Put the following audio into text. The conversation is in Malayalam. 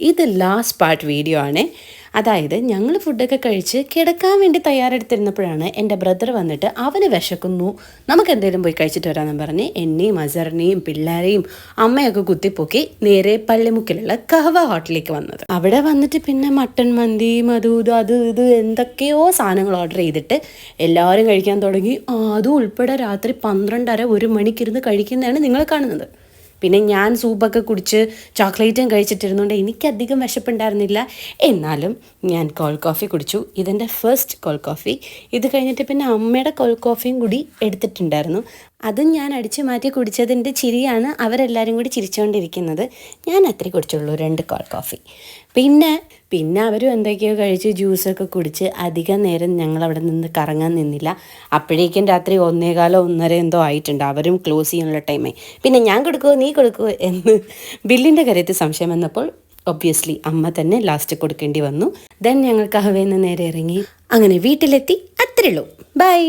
ഇത് ലാസ്റ്റ് പാർട്ട് വീഡിയോ ആണ്. അതായത് ഞങ്ങൾ ഫുഡൊക്കെ കഴിച്ച് കിടക്കാൻ വേണ്ടി തയ്യാറെടുത്തിരുന്നപ്പോഴാണ് എൻ്റെ ബ്രദർ വന്നിട്ട് അവന് വിശക്കുന്നു, നമുക്ക് എന്തെങ്കിലും പോയി കഴിച്ചിട്ട് വരാമെന്ന് പറഞ്ഞ് എന്നെയും അസറിനെയും പിള്ളേരെയും അമ്മയൊക്കെ കുത്തിപ്പൊക്കി നേരെ പള്ളിമുക്കിലുള്ള കഹവ ഹോട്ടലിലേക്ക് വന്നത്. അവിടെ വന്നിട്ട് പിന്നെ മട്ടൻ മന്തി അത് ഇത് എന്തൊക്കെയോ സാധനങ്ങൾ ഓർഡർ ചെയ്തിട്ട് എല്ലാവരും കഴിക്കാൻ തുടങ്ങി. അതും ഉൾപ്പെടെ രാത്രി 12:30 1 മണിക്കിരുന്ന് കഴിക്കുന്നതാണ് നിങ്ങൾ കാണുന്നത്. പിന്നെ ഞാൻ സൂപ്പൊക്കെ കുടിച്ച് ചോക്ലേറ്റും കഴിച്ചിട്ടിരുന്നുകൊണ്ട് എനിക്കധികം വിശപ്പുണ്ടായിരുന്നില്ല. എന്നാലും ഞാൻ കോൾഡ് കോഫി കുടിച്ചു. ഇതെൻ്റെ ഫസ്റ്റ് കോൾഡ് കോഫി. ഇത് കഴിഞ്ഞിട്ട് പിന്നെ അമ്മയുടെ കോൾഡ് കോഫിയും കൂടി എടുത്തിട്ടുണ്ടായിരുന്നു. അതും ഞാൻ അടിച്ചു മാറ്റി കുടിച്ചതിൻ്റെ ചിരിയാണ് അവരെല്ലാവരും കൂടി ചിരിച്ചുകൊണ്ടിരിക്കുന്നത്. ഞാൻ അത്രേ കുടിച്ചുള്ളൂ, 2 കോൾഡ് കോഫി. പിന്നെ അവരും എന്തൊക്കെയോ കഴിച്ച് ജ്യൂസൊക്കെ കുടിച്ച് അധികം നേരം ഞങ്ങളവിടെ നിന്ന് കറങ്ങാൻ നിന്നില്ല. അപ്പോഴേക്കും രാത്രി 1:15 1:30 എന്തോ ആയിട്ടുണ്ട്. അവരും ക്ലോസ് ചെയ്യാനുള്ള ടൈമായി. പിന്നെ ഞാൻ കൊടുക്കുമോ നീ കൊടുക്കുമോ എന്ന് ബില്ലിൻ്റെ കാര്യത്തിൽ സംശയം വന്നപ്പോൾ ഒബ്വിയസ്ലി അമ്മ തന്നെ ലാസ്റ്റ് കൊടുക്കേണ്ടി വന്നു. ദെൻ ഞങ്ങൾ കഹവയിൽ നിന്ന് നേരെ ഇറങ്ങി അങ്ങനെ വീട്ടിലെത്തി. അത്രേ ഉള്ളൂ. ബൈ.